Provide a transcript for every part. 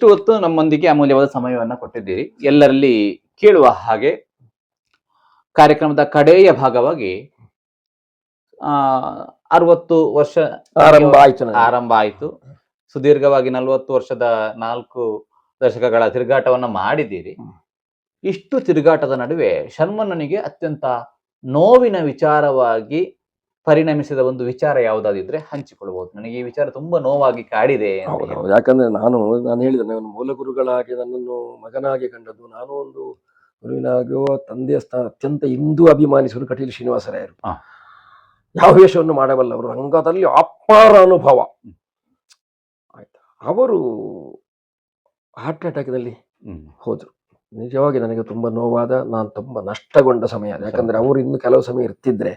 ಇಷ್ಟು ಹೊತ್ತು ನಮ್ಮೊಂದಿಗೆ ಅಮೂಲ್ಯವಾದ ಸಮಯವನ್ನು ಕೊಟ್ಟಿದ್ದೀರಿ. ಎಲ್ಲರಲ್ಲಿ ಕೇಳುವ ಹಾಗೆ ಕಾರ್ಯಕ್ರಮದ ಕಡೆಯ ಭಾಗವಾಗಿ ಆ 60 ವರ್ಷ ಆರಂಭ ಆಯ್ತು. ಸುದೀರ್ಘವಾಗಿ 40 ವರ್ಷದ 4 ದಶಕಗಳ ತಿರುಗಾಟವನ್ನ ಮಾಡಿದ್ದೀರಿ. ಇಷ್ಟು ತಿರುಗಾಟದ ನಡುವೆ ಶರ್ಮಣ್ಣನಿಗೆ ಅತ್ಯಂತ ನೋವಿನ ವಿಚಾರವಾಗಿ ಪರಿಣಮಿಸಿದ ಒಂದು ವಿಚಾರ ಯಾವುದಾದಿದ್ರೆ ಹಂಚಿಕೊಳ್ಳಬಹುದು. ನನಗೆ ಈ ವಿಚಾರ ತುಂಬಾ ನೋವಾಗಿ ಕಾಡಿದೆ. ಯಾಕಂದ್ರೆ ನಾನು ಹೇಳಿದೆ, ನಾನು ಮೂಲ ಗುರುಗಳಾಗಿ ನನ್ನನ್ನು ಮಗನಾಗಿ ಕಂಡದ್ದು, ನಾನು ಒಂದು ಗುರುವಿನಾಗಿಯೋ ತಂದೆಯ ಅತ್ಯಂತ ಹಿಂದೂ ಅಭಿಮಾನಿಸಲು ಕಟೀಲು ಶ್ರೀನಿವಾಸರಾಯರು. ಯಾವ ವೇಷವನ್ನು ಮಾಡಬಲ್ಲವರು, ರಂಗದಲ್ಲಿ ಅಪಾರ ಅನುಭವ. ಆಯ್ತಾ, ಅವರು ಹಾರ್ಟ್ ಅಟ್ಯಾಕ್ನಲ್ಲಿ ಹೋದ್ರು. ನಿಜವಾಗಿ ನನಗೆ ತುಂಬಾ ನೋವಾದ, ನಾನು ತುಂಬಾ ನಷ್ಟಗೊಂಡ ಸಮಯ. ಯಾಕಂದ್ರೆ ಅವರು ಇನ್ನು ಕೆಲವು ಸಮಯ ಇರ್ತಿದ್ರೆ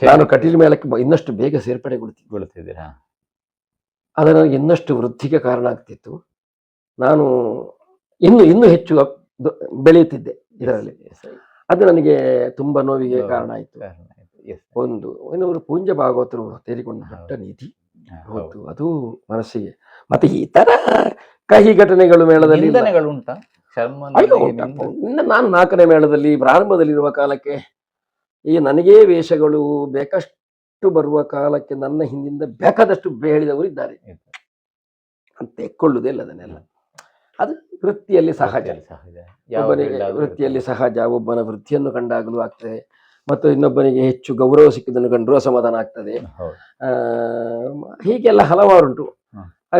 ನಾನು ಕಟೀಲು ಮೇಳಕ್ಕೆ ಇನ್ನಷ್ಟು ಬೇಗ ಸೇರ್ಪಡೆಗೊಳ್ತಿದ್ದೀರಾ. ಅದು ನನಗೆ ಇನ್ನಷ್ಟು ವೃದ್ಧಿಗೆ ಕಾರಣ ಆಗ್ತಿತ್ತು. ನಾನು ಇನ್ನು ಹೆಚ್ಚು ಬೆಳೆಯುತ್ತಿದ್ದೆ ಇದರಲ್ಲಿ. ಅದು ನನಗೆ ತುಂಬಾ ನೋವಿಗೆ ಕಾರಣ ಆಯಿತು. ಇನ್ನೊಬ್ರು ಪೂಂಜ ಭಾಗವತರು ತೇರಿಕೊಂಡ ದೊಡ್ಡ ನೀತಿ ಹೋಯ್ತು, ಅದು ಮನಸ್ಸಿಗೆ. ಮತ್ತೆ ಈ ತರ ಕಹಿ ಘಟನೆಗಳು ಮೇಳದಲ್ಲಿ ಉಂಟಾ? ಇನ್ನು ನಾನು 4ನೇ ಮೇಳದಲ್ಲಿ ಪ್ರಾರಂಭದಲ್ಲಿರುವ ಕಾಲಕ್ಕೆ ಈ ನನಗೇ ವೇಷಗಳು ಬೇಕಷ್ಟು ಬರುವ ಕಾಲಕ್ಕೆ ನನ್ನ ಹಿಂದಿಂದ ಬೇಕಾದಷ್ಟು ಹೇಳಿದವರು ಇದ್ದಾರೆ ಅಂತ ತೆಕ್ಕೊಳ್ಳುವುದೇ ಇಲ್ಲ. ಅದನ್ನೆಲ್ಲ ಅದು ವೃತ್ತಿಯಲ್ಲಿ ಸಹಜ. ವೃತ್ತಿಯಲ್ಲಿ ಸಹಜ. ಒಬ್ಬನ ವೃತ್ತಿಯನ್ನು ಕಂಡಾಗಲೂ ಆಗ್ತದೆ, ಮತ್ತು ಇನ್ನೊಬ್ಬನಿಗೆ ಹೆಚ್ಚು ಗೌರವ ಸಿಕ್ಕಿದ್ದನ್ನು ಕಂಡರೂ ಅಸಮಾಧಾನ ಆಗ್ತದೆ. ಹೀಗೆಲ್ಲ ಹಲವಾರುಂಟು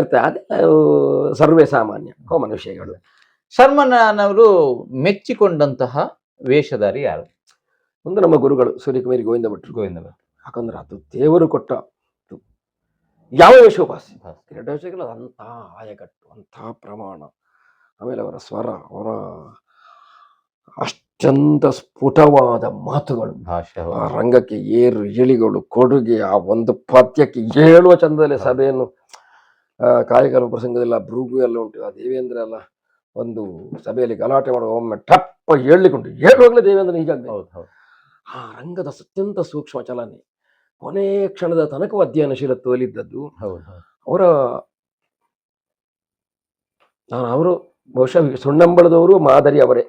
ಇರ್ತದೆ. ಅದೆಲ್ಲ ಸರ್ವೇ ಸಾಮಾನ್ಯ ಕಾಮನ್ ವಿಷಯಗಳು. ಶರ್ಮಣ್ಣನವರು ಮೆಚ್ಚಿಕೊಂಡಂತಹ ವೇಷಧಾರಿ ಯಾರು? ಒಂದು ನಮ್ಮ ಗುರುಗಳು ಸೂರ್ಯಕುಮಾರಿ ಗೋವಿಂದ ಭಟ್ರು. ಯಾಕಂದ್ರೆ ಅದು ದೇವರು ಕೊಟ್ಟ ಯಾವ ವೇಷೋಪಾಸಿ. 2 ವೇಷಗಳು ಅಂಥ ಆಯಕಟ್ಟು, ಅಂಥ ಪ್ರಮಾಣ. ಆಮೇಲೆ ಅವರ ಸ್ವರ, ಅವರ ಅತ್ಯಂತ ಸ್ಫುಟವಾದ ಮಾತುಗಳು, ಆ ರಂಗಕ್ಕೆ ಏರು ಇಳಿಗಳು, ಕೊಡುಗೆ, ಆ ಒಂದು ಪದ್ಯಕ್ಕೆ ಹೇಳುವ ಚಂದದಲ್ಲಿ ಸಭೆಯನ್ನು ಕಾಯಕಲ ಪ್ರಸಂಗದಲ್ಲ ಭೃಗು ಎಲ್ಲ ಉಂಟು. ಆ ದೇವೇಂದ್ರ ಎಲ್ಲ ಒಂದು ಸಭೆಯಲ್ಲಿ ಗಲಾಟೆ ಮಾಡುವ ಒಮ್ಮೆ ಟಪ್ಪ ಹೇಳಲಿಕ್ಕುಂಟು, ಹೇಳುವಾಗಲೇ ದೇವೇಂದ್ರ ಹೀಗಾಗಬೇಕು. ಆ ರಂಗದ ಅತ್ಯಂತ ಸೂಕ್ಷ್ಮ ಚಲನೆ, ಕೊನೆ ಕ್ಷಣದ ತನಕ ಅಧ್ಯಯನಶೀಲತ್ವದಲ್ಲಿದ್ದದ್ದು. ಅವರು ಬಹುಶಃ ಸುಣ್ಣಂಬಳದವರು ಮಾದರಿ ಅವರೇ.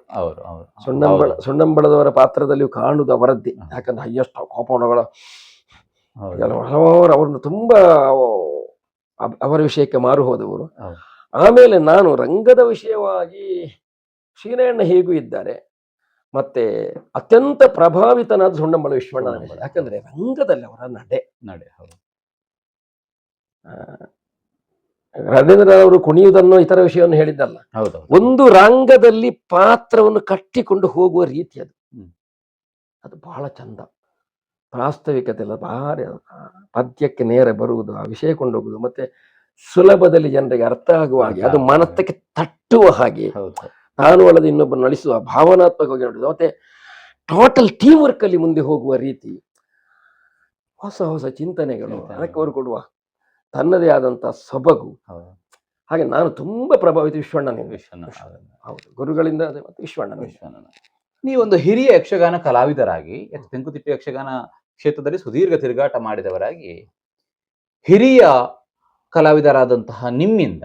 ಸುಣ್ಣಂಬಳದವರ ಪಾತ್ರದಲ್ಲಿ ಕಾಣುವುದು ಅವರದ್ದೇ. ಯಾಕಂದ್ರೆ ಹೈಯೆಸ್ಟ್ ಕೋಪಣಗಳ ಅವರನ್ನು ತುಂಬಾ ಅವರ ವಿಷಯಕ್ಕೆ ಮಾರು ಹೋದವರು. ಆಮೇಲೆ ನಾನು ರಂಗದ ವಿಷಯವಾಗಿ ಶ್ರೀನಾರಾಯಣ ಹೇಗೂ ಇದ್ದಾರೆ, ಮತ್ತೆ ಅತ್ಯಂತ ಪ್ರಭಾವಿತನಾದ ಸುಣ್ಣಂಬಳ ವಿಶ್ವಣ್ಣ. ಯಾಕಂದ್ರೆ ರಂಗದಲ್ಲಿ ಅವರ ನಡೆ ರವೀಂದ್ರ ಅವರು ಕುಣಿಯುವುದನ್ನು ಇತರ ವಿಷಯವನ್ನು ಹೇಳಿದ್ದಲ್ಲ, ಒಂದು ರಂಗದಲ್ಲಿ ಪಾತ್ರವನ್ನು ಕಟ್ಟಿಕೊಂಡು ಹೋಗುವ ರೀತಿ ಅದು ಬಹಳ ಚಂದ. ಪ್ರಾಸ್ತಾವಿಕತೆ ಎಲ್ಲ ಭಾರಿ, ಪದ್ಯಕ್ಕೆ ನೇರ ಬರುವುದು, ಆ ವಿಷಯ ಕೊಂಡೋಗುವುದು, ಮತ್ತೆ ಸುಲಭದಲ್ಲಿ ಜನರಿಗೆ ಅರ್ಥ ಆಗುವ ಹಾಗೆ, ಅದು ಮನಸ್ಸಿಗೆ ತಟ್ಟುವ ಹಾಗೆ, ನಾನು ಅಲ್ಲದೆ ಇನ್ನೊಬ್ಬರು ನಡೆಸುವ ಭಾವನಾತ್ಮಕವಾಗಿ ನೋಡುದು, ಮತ್ತೆ ಟೋಟಲ್ ಟೀಮ್ ವರ್ಕ್ ಅಲ್ಲಿ ಮುಂದೆ ಹೋಗುವ ರೀತಿ, ಹೊಸ ಹೊಸ ಚಿಂತನೆಗಳು, ಅದಕ್ಕೆ ಅವರು ಕೊಡುವ ತನ್ನದೇ ಆದಂತ ಸೊಬಗು. ಹಾಗೆ ನಾನು ತುಂಬಾ ಪ್ರಭಾವಿತ ವಿಶ್ವಣ್ಣನಿಂದ. ಹೌದು, ಗುರುಗಳಿಂದ. ಮತ್ತೆ ವಿಶ್ವಣ್ಣ. ನೀವೊಂದು ಹಿರಿಯ ಯಕ್ಷಗಾನ ಕಲಾವಿದರಾಗಿ, ತೆಂಕುತಿಟ್ಟು ಯಕ್ಷಗಾನ ಕ್ಷೇತ್ರದಲ್ಲಿ ಸುದೀರ್ಘ ತಿರುಗಾಟ ಮಾಡಿದವರಾಗಿ, ಹಿರಿಯ ಕಲಾವಿದರಾದಂತಹ ನಿಮ್ಮಿಂದ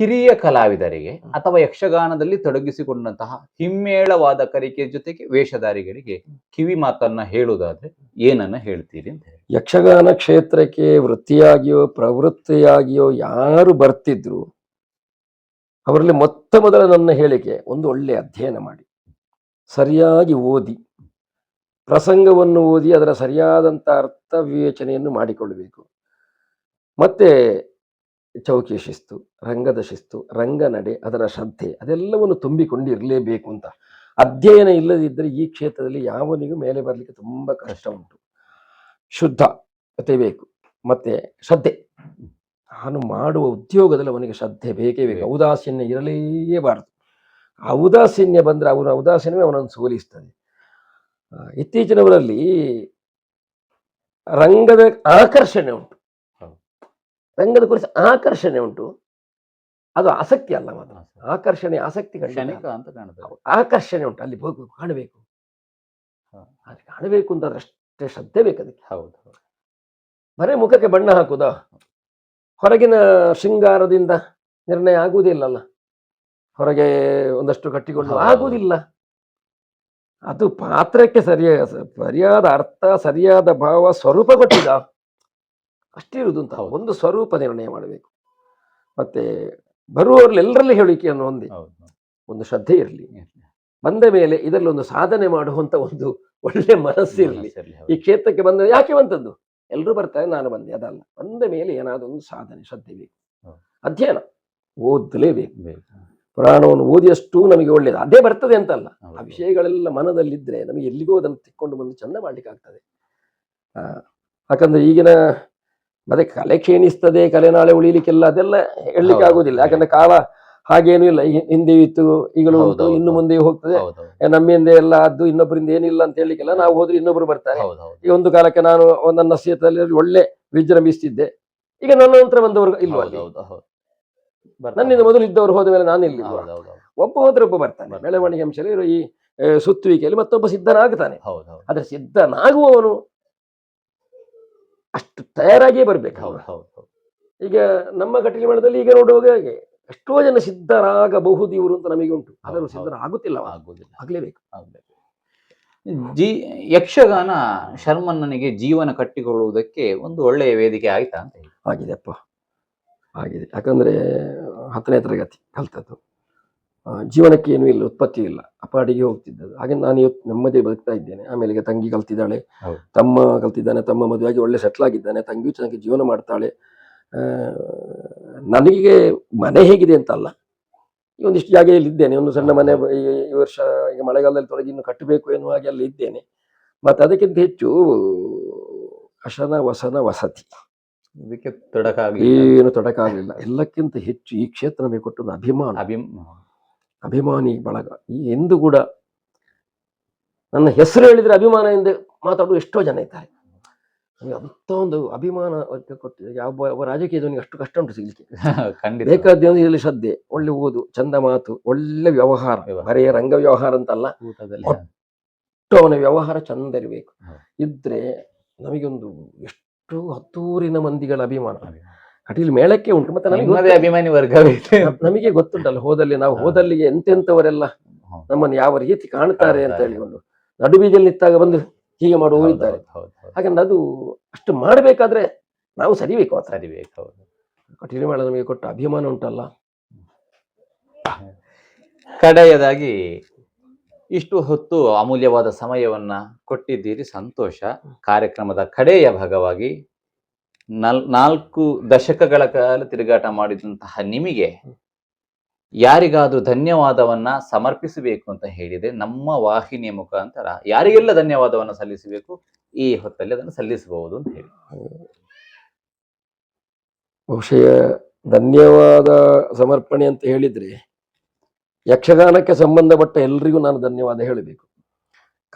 ಕಿರಿಯ ಕಲಾವಿದರಿಗೆ ಅಥವಾ ಯಕ್ಷಗಾನದಲ್ಲಿ ತೊಡಗಿಸಿಕೊಂಡಂತಹ ಹಿಮ್ಮೇಳವಾದ ಕರಿಕೆ ಜೊತೆಗೆ ವೇಷಧಾರಿಗಳಿಗೆ ಕಿವಿ ಮಾತನ್ನ ಹೇಳುವುದಾದ್ರೆ ಏನನ್ನ ಹೇಳ್ತೀರಿ ಅಂತ ಹೇಳಿ. ಯಕ್ಷಗಾನ ಕ್ಷೇತ್ರಕ್ಕೆ ವೃತ್ತಿಯಾಗಿಯೋ ಪ್ರವೃತ್ತಿಯಾಗಿಯೋ ಯಾರು ಬರ್ತಿದ್ರು ಅವರಲ್ಲಿ ಮೊದಲ ನನ್ನ ಹೇಳಿಕೆ, ಒಂದು ಒಳ್ಳೆ ಅಧ್ಯಯನ ಮಾಡಿ, ಸರಿಯಾಗಿ ಓದಿ, ಪ್ರಸಂಗವನ್ನು ಓದಿ ಅದರ ಸರಿಯಾದಂಥ ಅರ್ಥ ವಿವೇಚನೆಯನ್ನು ಮಾಡಿಕೊಳ್ಳಬೇಕು. ಮತ್ತೆ ಚೌಕಿ ಶಿಸ್ತು, ರಂಗದ ಶಿಸ್ತು, ರಂಗನಡೆ, ಅದರ ಶ್ರದ್ಧೆ, ಅದೆಲ್ಲವನ್ನು ತುಂಬಿಕೊಂಡಿರಲೇಬೇಕು ಅಂತ. ಅಧ್ಯಯನ ಇಲ್ಲದಿದ್ದರೆ ಈ ಕ್ಷೇತ್ರದಲ್ಲಿ ಯಾವನಿಗೂ ಮೇಲೆ ಬರಲಿಕ್ಕೆ ತುಂಬಾ ಕಷ್ಟ ಉಂಟು. ಶುದ್ಧತೆ ಬೇಕು, ಮತ್ತೆ ಶ್ರದ್ಧೆ. ನಾನು ಮಾಡುವ ಉದ್ಯೋಗದಲ್ಲಿ ಅವನಿಗೆ ಶ್ರದ್ಧೆ ಬೇಕೇ ಬೇಕು. ಔದಾಸೀನ್ಯ ಇರಲೇಬಾರದು. ಆ ಔದಾಸೀನ್ಯ ಬಂದ್ರೆ ಅವನ ಔದಾಸೀನ್ಯವೇ ಅವನನ್ನು ಸೋಲಿಸ್ತದೆ. ಇತ್ತೀಚಿನವರಲ್ಲಿ ರಂಗದ ಆಕರ್ಷಣೆ ಉಂಟು, ರಂಗದ ಕುರಿತು ಆಕರ್ಷಣೆ ಉಂಟು. ಅದು ಆಸಕ್ತಿ ಅಲ್ಲ, ಮಾತ್ರ ಆಕರ್ಷಣೆ, ಆಸಕ್ತಿ ಆಕರ್ಷಣೆ ಉಂಟು. ಅಲ್ಲಿ ಹೋಗ್ಬೇಕು, ಕಾಣಬೇಕು, ಕಾಣಬೇಕು ಅಂತ ಅಷ್ಟೇ ಶ್ರದ್ಧೆ ಬೇಕು ಅದಕ್ಕೆ. ಬರೇ ಮುಖಕ್ಕೆ ಬಣ್ಣ ಹಾಕುದಾ, ಹೊರಗಿನ ಶೃಂಗಾರದಿಂದ ನಿರ್ಣಯ ಆಗುವುದಿಲ್ಲಲ್ಲ. ಹೊರಗೆ ಒಂದಷ್ಟು ಕಟ್ಟಿಕೊಂಡು ಹೌದು. ಆಗುವುದಿಲ್ಲ. ಅದು ಪಾತ್ರಕ್ಕೆ ಸರಿಯಾದ ಅರ್ಥ, ಸರಿಯಾದ ಭಾವ, ಸ್ವರೂಪ ಕೊಟ್ಟಿದ ಅಷ್ಟೇ ಇರುವುದು ಅಂತ. ಹೌದು. ಒಂದು ಸ್ವರೂಪ ನಿರ್ಣಯ ಮಾಡಬೇಕು. ಮತ್ತೆ ಬರುವವರೆಲ್ಲರಲ್ಲಿ ಹೇಳಿಕೆ ಅನ್ನೋ ಒಂದು ಶ್ರದ್ಧೆ ಇರಲಿ. ಬಂದ ಮೇಲೆ ಇದರಲ್ಲಿ ಒಂದು ಸಾಧನೆ ಮಾಡುವಂತ ಒಂದು ಒಳ್ಳೆ ಮನಸ್ಸಿರಲಿ. ಈ ಕ್ಷೇತ್ರಕ್ಕೆ ಬಂದ ಯಾಕೆ ಬಂತದ್ದು, ಎಲ್ಲರೂ ಬರ್ತಾರೆ, ನಾನು ಬಂದೆ ಅದಲ್ಲ. ಬಂದ ಮೇಲೆ ಏನಾದರೂ ಒಂದು ಸಾಧನೆ, ಶ್ರದ್ಧೆ ಬೇಕು. ಅಧ್ಯಯನ ಓದಲೇಬೇಕು. ಪುರಾಣವನ್ನು ಓದಿಯಷ್ಟು ನಮಗೆ ಒಳ್ಳೇದು. ಅದೇ ಬರ್ತದೆ ಅಂತಲ್ಲ, ಆ ವಿಷಯಗಳೆಲ್ಲ ಮನದಲ್ಲಿದ್ರೆ ನಮಗೆ ಎಲ್ಲಿಗೋ ಅದನ್ನು ತಿಕ್ಕೊಂಡು ಬಂದು ಚಂದ ಮಾಡ್ಲಿಕ್ಕೆ ಆಗ್ತದೆ. ಯಾಕಂದ್ರೆ ಈಗಿನ ಮತ್ತೆ ಕಲೆ ಕ್ಷೀಣಿಸ್ತದೆ, ಕಲೆ ನಾಳೆ ಉಳಿಲಿಕ್ಕೆಲ್ಲ ಅದೆಲ್ಲ ಹೇಳಲಿಕ್ಕೆ ಆಗುದಿಲ್ಲ. ಯಾಕಂದ್ರೆ ಕಾಲ ಹಾಗೇನು ಇಲ್ಲ. ಹಿಂದೆ ಇತ್ತು, ಈಗಲೂ ಉಂಟು, ಇನ್ನು ಮುಂದೆ ಹೋಗ್ತದೆ. ನಮ್ಮಿಂದ ಎಲ್ಲ ಅದು ಇನ್ನೊಬ್ಬರಿಂದ ಏನಿಲ್ಲ ಅಂತ ಹೇಳಲಿಕ್ಕೆಲ್ಲ. ನಾವು ಹೋದ್ರೆ ಇನ್ನೊಬ್ರು ಬರ್ತಾರೆ. ಈ ಒಂದು ಕಾಲಕ್ಕೆ ನಾನು ನನ್ನ ಕ್ಷೇತ್ರದಲ್ಲಿ ಒಳ್ಳೆ ವಿಜೃಂಭಿಸ್ತಿದ್ದೆ, ಈಗ ನನ್ನ ನಂತರ ಬಂದವರು ಇಲ್ವ, ನನ್ನಿಂದ ಮೊದಲು ಇದ್ದವರು ಹೋದ ಮೇಲೆ ನಾನು ಇಲ್ಲಿ. ಒಬ್ಬ ಹೋದ್ರೆ ಒಬ್ಬ ಬರ್ತಾನೆ. ಬೆಳವಣಿಗೆ ಅಂಶದಲ್ಲಿ ಈ ಸುತ್ತುವಿಕೆಯಲ್ಲಿ ಮತ್ತೊಬ್ಬ ಸಿದ್ಧನಾಗ್ತಾನೆ. ಆದ್ರೆ ಸಿದ್ಧನಾಗುವವನು ಅಷ್ಟು ತಯಾರಾಗಿಯೇ ಬರ್ಬೇಕು. ಈಗ ನಮ್ಮ ಕಟೀಲು ಮೇಳದಲ್ಲಿ ಈಗ ನೋಡುವಾಗ ಎಷ್ಟೋ ಜನ ಸಿದ್ಧರಾಗಬಹುದು ಇವರು ಅಂತ ನಮಗೆ ಉಂಟು. ಆದರೂ ಸಿದ್ಧರಾಗುತ್ತಿಲ್ಲ, ಆಗ್ಲೇಬೇಕು. ಯಕ್ಷಗಾನ ಶರ್ಮಣ್ಣನಿಗೆ ಜೀವನ ಕಟ್ಟಿಕೊಳ್ಳುವುದಕ್ಕೆ ಒಂದು ಒಳ್ಳೆಯ ವೇದಿಕೆ ಆಯ್ತಾ ಅಂತ? ಆಗಿದೆ ಅಪ್ಪ, ಆಗಿದೆ. ಯಾಕಂದ್ರೆ 10ನೇ ತರಗತಿ ಕಲ್ತದ್ದು, ಜೀವನಕ್ಕೆ ಏನೂ ಇಲ್ಲ, ಉತ್ಪತ್ತಿ ಇಲ್ಲ, ಅಪಾಡಿಗೆ ಹೋಗ್ತಿದ್ದದ್ದು. ಹಾಗೆ ನಾನು ಇವತ್ತು ನೆಮ್ಮದಿ ಬದುಕ್ತಾ ಇದ್ದೇನೆ. ಆಮೇಲೆ ಈಗ ತಂಗಿ ಕಲ್ತಿದ್ದಾಳೆ, ತಮ್ಮ ಕಲ್ತಿದ್ದಾನೆ, ತಮ್ಮ ಮದುವೆಯಾಗಿ ಒಳ್ಳೆ ಸೆಟ್ಲ್ ಆಗಿದ್ದಾನೆ, ತಂಗಿಯೂ ಚೆನ್ನಾಗಿ ಜೀವನ ಮಾಡ್ತಾಳೆ. ನನಗೆ ಮನೆ ಹೇಗಿದೆ ಅಂತಲ್ಲ, ಈ ಒಂದಿಷ್ಟು ಜಾಗೆಯಲ್ಲಿ ಇದ್ದೇನೆ. ಒಂದು ಸಣ್ಣ ಮನೆ ಈ ವರ್ಷ ಈಗ ಮಳೆಗಾಲದಲ್ಲಿ ತೊಡಗಿ ಇನ್ನು ಕಟ್ಟಬೇಕು ಎನ್ನುವ ಹಾಗೆ ಅಲ್ಲಿ ಇದ್ದೇನೆ. ಮತ್ತೆ ಅದಕ್ಕಿಂತ ಹೆಚ್ಚು ಅಶನ ವಸನ ವಸತಿ, ಇದಕ್ಕೆ ಏನು ತೊಡಕಾಗಲಿಲ್ಲ. ಎಲ್ಲಕ್ಕಿಂತ ಹೆಚ್ಚು ಈ ಕ್ಷೇತ್ರ ನಮಗೆ ಕೊಟ್ಟೊಂದು ಅಭಿಮಾನಿ ಬಳಗ. ಈ ಎಂದು ಕೂಡ ನನ್ನ ಹೆಸರು ಹೇಳಿದ್ರೆ ಅಭಿಮಾನದಿಂದ ಮಾತಾಡುವ ಎಷ್ಟೋ ಜನ ಇದ್ದಾರೆ. ಅಂತ ಒಂದು ಅಭಿಮಾನ ಕೊಟ್ಟಿದೆ. ಯಾವ ರಾಜಕೀಯದವನಿಗೆ ಅಷ್ಟು ಕಷ್ಟ ಉಂಟು ಸಿಗ್ಲಿಕ್ಕೆ. ಬೇಕಾದ ಇದರಲ್ಲಿ ಶ್ರದ್ಧೆ, ಒಳ್ಳೆ ಓದು, ಚಂದ ಮಾತು, ಒಳ್ಳೆ ವ್ಯವಹಾರ, ಬರೀ ರಂಗ ವ್ಯವಹಾರ ಅಂತಲ್ಲ, ಒಟ್ಟು ಅವನ ವ್ಯವಹಾರ ಚಂದ ಇರಬೇಕು. ಇದ್ರೆ ನಮಗೊಂದು ಎಷ್ಟು ಹತ್ತೂರಿನ ಮಂದಿಗಳ ಅಭಿಮಾನ ಕಟೀಲು ಮೇಳಕ್ಕೆ ಉಂಟು. ಮತ್ತೆ ನಮಗೆ ಅಭಿಮಾನಿ ವರ್ಗವೇ ನಮಗೆ ಗೊತ್ತುಂಟಲ್ಲ, ನಾವು ಹೋದಲ್ಲಿಗೆ ಎಂತೆಂಥವರೆಲ್ಲ ನಮ್ಮನ್ನು ಯಾವ ರೀತಿ ಕಾಣ್ತಾರೆ ಅಂತ ಹೇಳಿಕೊಂಡು ನಡುಬೀಜಲ್ಲಿ ನಿಂತಾಗ ಬಂದು ಹೀಗೆ ಮಾಡುವವರು ಇದ್ದಾರೆ. ಹಾಗಂದ್ರೆ ಅದು ಅಷ್ಟು ಮಾಡಬೇಕಾದ್ರೆ ನಾವು ಸರಿಬೇಕು. ಕಟೀಲು ಮೇಳ ನಮಗೆ ಕೊಟ್ಟ ಅಭಿಮಾನ ಉಂಟಲ್ಲ. ಕಡೆಯದಾಗಿ ಇಷ್ಟು ಹೊತ್ತು ಅಮೂಲ್ಯವಾದ ಸಮಯವನ್ನ ಕೊಟ್ಟಿದ್ದೀರಿ, ಸಂತೋಷ. ಕಾರ್ಯಕ್ರಮದ ಕಡೆಯ ಭಾಗವಾಗಿ 4 ದಶಕಗಳ ಕಾಲ ತಿರುಗಾಟ ಮಾಡಿದಂತಹ ನಿಮಗೆ ಯಾರಿಗಾದ್ರೂ ಧನ್ಯವಾದವನ್ನ ಸಮರ್ಪಿಸಬೇಕು ಅಂತ ಹೇಳಿದೆ, ನಮ್ಮ ವಾಹಿನಿಯ ಮುಖಾಂತರ ಯಾರಿಗೆಲ್ಲ ಧನ್ಯವಾದವನ್ನ ಸಲ್ಲಿಸಬೇಕು ಈ ಹೊತ್ತಲ್ಲಿ ಅದನ್ನು ಸಲ್ಲಿಸಬಹುದು ಅಂತ ಹೇಳಿ. ಬಹುಶಃ ಧನ್ಯವಾದ ಸಮರ್ಪಣೆ ಅಂತ ಹೇಳಿದ್ರೆ ಯಕ್ಷಗಾನಕ್ಕೆ ಸಂಬಂಧಪಟ್ಟ ಎಲ್ರಿಗೂ ನಾನು ಧನ್ಯವಾದ ಹೇಳಬೇಕು.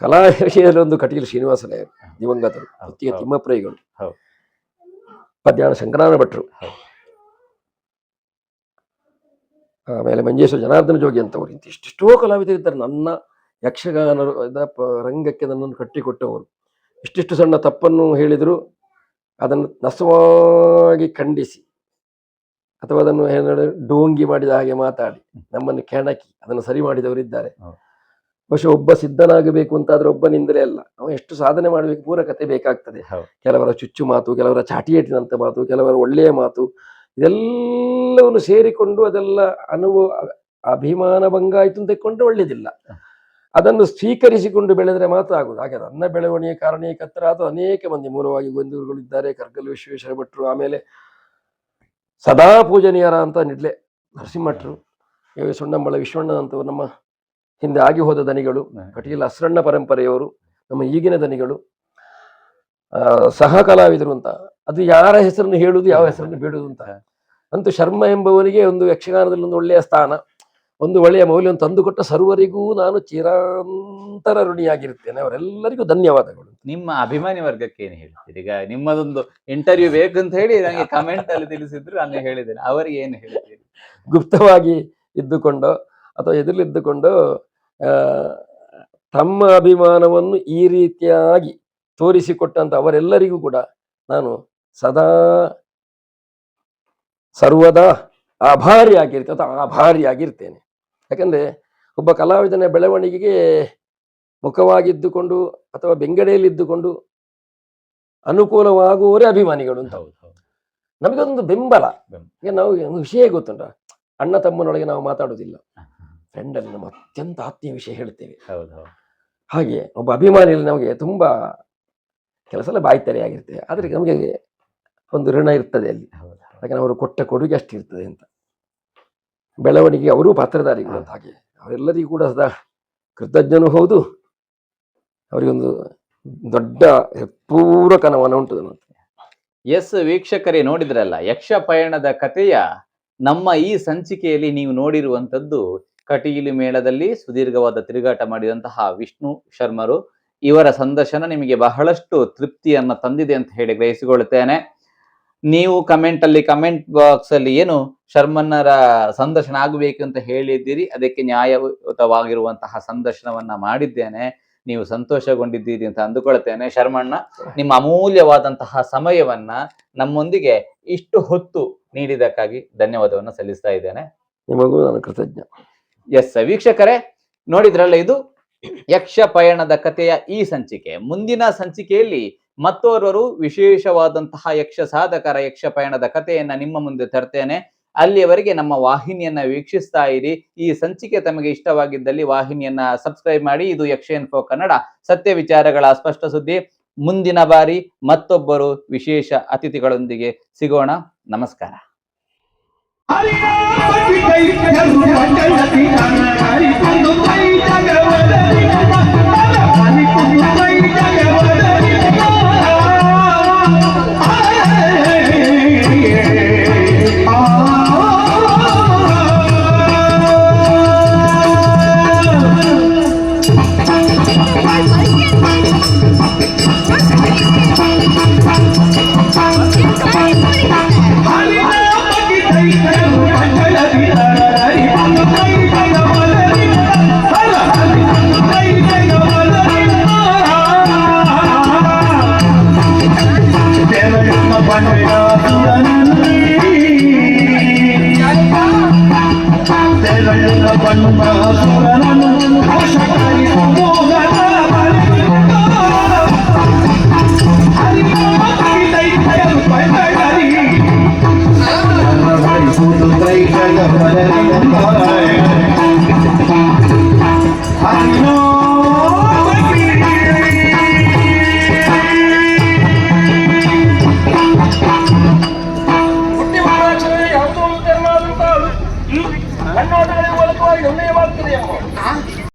ಕಲಾ ವಿಷಯದಲ್ಲಿ ಒಂದು ಕಟೀಲು ಶ್ರೀನಿವಾಸರಾಯರು ದಿವಂಗತರು, ಅತ್ತಿಗೆ ತಿಮ್ಮಪ್ರೈಗಳು, ಪದ್ಯಾಣ ಶಂಕರಾನ ಭಟ್ರು, ಆಮೇಲೆ ಮಂಜೇಶ್ವರ ಜನಾರ್ದನ ಜೋಗಿ ಅಂತವರು, ಇಂತಿಷ್ಟೆಷ್ಟೋ ಕಲಾವಿದರಿದ್ದಾರೆ. ನನ್ನ ಯಕ್ಷಗಾನ ರಂಗಕ್ಕೆ ನನ್ನನ್ನು ಕಟ್ಟಿಕೊಟ್ಟವರು. ಇಷ್ಟಿಷ್ಟು ಸಣ್ಣ ತಪ್ಪನ್ನು ಹೇಳಿದ್ರು ಅದನ್ನು ನಸವಾಗಿ ಖಂಡಿಸಿ ಅಥವಾ ಅದನ್ನು ಡೋಂಗಿ ಮಾಡಿದ ಹಾಗೆ ಮಾತಾಡಿ ನಮ್ಮನ್ನು ಕೆಣಕಿ ಅದನ್ನು ಸರಿ ಮಾಡಿದವರಿದ್ದಾರೆ. ಬಹುಶಃ ಒಬ್ಬ ಸಿದ್ಧನಾಗಬೇಕು ಅಂತಾದ್ರೆ ಒಬ್ಬನಿಂದಲೇ ಅಲ್ಲ, ಅವ ಎಷ್ಟು ಸಾಧನೆ ಮಾಡಬೇಕು, ಪೂರಕತೆ ಬೇಕಾಗ್ತದೆ. ಕೆಲವರ ಚುಚ್ಚು ಮಾತು, ಕೆಲವರ ಚಾಟಿಯೇಟಿನಂತ ಮಾತು, ಕೆಲವರ ಒಳ್ಳೆಯ ಮಾತು, ಇದೆಲ್ಲವನ್ನು ಸೇರಿಕೊಂಡು ಅದೆಲ್ಲ ಅಭಿಮಾನ ಭಂಗ ಆಯ್ತು ಅಂತ ತೆಕ್ಕೊಂಡ್ರೆ ಒಳ್ಳೇದಿಲ್ಲ. ಅದನ್ನು ಸ್ವೀಕರಿಸಿಕೊಂಡು ಬೆಳೆದ್ರೆ ಮಾತ್ರ ಆಗುದು. ಹಾಗೆ ನನ್ನ ಬೆಳವಣಿಗೆ ಕಾರಣೀಕರ್ತರಾದ ಅನೇಕ ಮಂದಿ ಮೂಲವಾಗಿ ಗೊಂದೂರುಗಳಿದ್ದಾರೆ, ಕರ್ಗಲ್ ವಿಶ್ವೇಶ್ವರ ಭಟ್ರು, ಆಮೇಲೆ ಸದಾ ಪೂಜನೀಯರ ಅಂತ ನಿಡ್ಲೆ ನರಸಿಂಹಟ್ರು, ಸೊಣ್ಣಂಬಳ ವಿಶ್ವಣ್ಣ ಅಂತವರು ನಮ್ಮ ಹಿಂದೆ ಆಗಿ ಹೋದ ದನಿಗಳು, ಕಟೀಲ ಅಸ್ರಣ್ಣ ಪರಂಪರೆಯವರು, ನಮ್ಮ ಈಗಿನ ದನಿಗಳು, ಸಹ ಕಲಾವಿದರು ಅಂತ. ಅದು ಯಾರ ಹೆಸರನ್ನು ಹೇಳುವುದು, ಯಾವ ಹೆಸರನ್ನು ಬಿಡುವುದು ಅಂತ. ಅಂತೂ ಶರ್ಮ ಎಂಬವನಿಗೆ ಒಂದು ಯಕ್ಷಗಾನದಲ್ಲಿ ಒಂದು ಒಳ್ಳೆಯ ಸ್ಥಾನ, ಒಂದು ಒಳ್ಳೆಯ ಮೌಲ್ಯವನ್ನು ತಂದುಕೊಟ್ಟ ಸರ್ವರಿಗೂ ನಾನು ಚಿರಂತರ ಋಣಿಯಾಗಿರುತ್ತೇನೆ. ಅವರೆಲ್ಲರಿಗೂ ಧನ್ಯವಾದಗಳು. ನಿಮ್ಮ ಅಭಿಮಾನಿ ವರ್ಗಕ್ಕೆ ಏನು ಹೇಳ್ತೀರಿ? ಈಗ ನಿಮ್ಮದೊಂದು ಇಂಟರ್ವ್ಯೂ ಬೇಕಂತ ಹೇಳಿ ನನಗೆ ಕಮೆಂಟ್ ಅಲ್ಲಿ ತಿಳಿಸಿದ್ರು, ನಾನು ಹೇಳಿದ್ದೇನೆ. ಅವರಿಗೆ ಏನು ಹೇಳ್ತೀರಿ? ಗುಪ್ತವಾಗಿ ಇದ್ದುಕೊಂಡು ಅಥವಾ ಎದುರಿದ್ದುಕೊಂಡು ತಮ್ಮ ಅಭಿಮಾನವನ್ನು ಈ ರೀತಿಯಾಗಿ ತೋರಿಸಿಕೊಟ್ಟಂತ ಅವರೆಲ್ಲರಿಗೂ ಕೂಡ ನಾನು ಸದಾ ಸರ್ವದಾ ಆಭಾರಿಯಾಗಿರ್ತೇನೆ ಅಥವಾ ಆಭಾರಿಯಾಗಿರ್ತೇನೆ. ಯಾಕಂದ್ರೆ ಒಬ್ಬ ಕಲಾವಿದನ ಬೆಳವಣಿಗೆಗೆ ಮುಖವಾಗಿದ್ದುಕೊಂಡು ಅಥವಾ ಬೆಂಗಡೆಯಲ್ಲಿದ್ದುಕೊಂಡು ಅನುಕೂಲವಾಗುವವರೇ ಅಭಿಮಾನಿಗಳು ಅಂತ. ನಮಗೊಂದು ಬೆಂಬಲ. ಈಗ ನಾವು ಒಂದು ವಿಷಯ ಗೊತ್ತುಂಟ, ಅಣ್ಣ ತಮ್ಮನೊಳಗೆ ನಾವು ಮಾತಾಡುವುದಿಲ್ಲ, ಫ್ರೆಂಡಲ್ಲಿ ನಮ್ಮ ಅತ್ಯಂತ ಆತ್ಮೀಯ ವಿಷಯ ಹೇಳ್ತೇವೆ. ಹಾಗೆ ಒಬ್ಬ ಅಭಿಮಾನಿಯಲ್ಲಿ ನಮಗೆ ತುಂಬಾ ಕೆಲಸ ಎಲ್ಲ ಬಾಯ್ತರೆಯಾಗಿರ್ತೇವೆ, ಆದರೆ ನಮಗೆ ಒಂದು ಋಣ ಇರ್ತದೆ ಅಲ್ಲಿ. ಯಾಕಂದ್ರೆ ಅವರು ಕೊಟ್ಟ ಕೊಡುಗೆ ಅಷ್ಟಿರ್ತದೆ ಅಂತ. ಬೆಳವಣಿಗೆ ಅವರೂ ಪಾತ್ರಧಾರಿಗಳು ಅಂತ. ಹಾಗೆ ಅವರೆಲ್ಲರಿಗೂ ಕೂಡ ಸದಾ ಕೃತಜ್ಞನೂ ಹೌದು. ಅವರಿಗೊಂದು ದೊಡ್ಡ ಪೂರಕ ನಮನ ಉಂಟು. ಎಸ್ ವೀಕ್ಷಕರೇ, ನೋಡಿದ್ರಲ್ಲ ಯಕ್ಷ ಪಯಣದ ಕಥೆಯ ನಮ್ಮ ಈ ಸಂಚಿಕೆಯಲ್ಲಿ ನೀವು ನೋಡಿರುವಂತದ್ದು ಕಟೀಲು ಮೇಳದಲ್ಲಿ ಸುದೀರ್ಘವಾದ ತಿರುಗಾಟ ಮಾಡಿದಂತಹ ವಿಷ್ಣು ಶರ್ಮರು. ಇವರ ಸಂದರ್ಶನ ನಿಮಗೆ ಬಹಳಷ್ಟು ತೃಪ್ತಿಯನ್ನ ತಂದಿದೆ ಅಂತ ಹೇಳಿ ಗ್ರಹಿಸಿಕೊಳ್ಳುತ್ತೇನೆ. ನೀವು ಕಮೆಂಟ್ ಬಾಕ್ಸ್ ಅಲ್ಲಿ ಏನು ಶರ್ಮನ್ನರ ಸಂದರ್ಶನ ಆಗಬೇಕು ಅಂತ ಹೇಳಿದ್ದೀರಿ, ಅದಕ್ಕೆ ನ್ಯಾಯಯುತವಾಗಿರುವಂತಹ ಸಂದರ್ಶನವನ್ನ ಮಾಡಿದ್ದೇನೆ. ನೀವು ಸಂತೋಷಗೊಂಡಿದ್ದೀರಿ ಅಂತ ಅಂದುಕೊಳ್ತೇನೆ. ಶರ್ಮಣ್ಣ, ನಿಮ್ಮ ಅಮೂಲ್ಯವಾದಂತಹ ಸಮಯವನ್ನ ನಮ್ಮೊಂದಿಗೆ ಇಷ್ಟು ಹೊತ್ತು ನೀಡಿದಕ್ಕಾಗಿ ಧನ್ಯವಾದವನ್ನು ಸಲ್ಲಿಸ್ತಾ ಇದ್ದೇನೆ. ನಿಮಗೂ ನಾನು ಕೃತಜ್ಞ. ಎಸ್ ವೀಕ್ಷಕರೇ, ನೋಡಿದ್ರಲ್ಲ, ಇದು ಯಕ್ಷ ಪಯಣದ ಕಥೆಯ ಈ ಸಂಚಿಕೆ. ಮುಂದಿನ ಸಂಚಿಕೆಯಲ್ಲಿ ಮತ್ತೋರ್ವರು ವಿಶೇಷವಾದಂತಹ ಯಕ್ಷ ಸಾಧಕರ ಯಕ್ಷ ಪಯಣದ ಕಥೆಯನ್ನ ನಿಮ್ಮ ಮುಂದೆ ತರ್ತೇನೆ. ಅಲ್ಲಿಯವರೆಗೆ ನಮ್ಮ ವಾಹಿನಿಯನ್ನ ವೀಕ್ಷಿಸ್ತಾ ಇರಿ. ಈ ಸಂಚಿಕೆ ತಮಗೆ ಇಷ್ಟವಾಗಿದ್ದಲ್ಲಿ ವಾಹಿನಿಯನ್ನ ಸಬ್ಸ್ಕ್ರೈಬ್ ಮಾಡಿ. ಇದು ಯಕ್ಷ-ಇನ್ಫೋ ಕನ್ನಡ, ಸತ್ಯ ವಿಚಾರಗಳ ಸ್ಪಷ್ಟ ಸುದ್ದಿ. ಮುಂದಿನ ಬಾರಿ ಮತ್ತೊಬ್ಬರು ವಿಶೇಷ ಅತಿಥಿಗಳೊಂದಿಗೆ ಸಿಗೋಣ. ನಮಸ್ಕಾರ.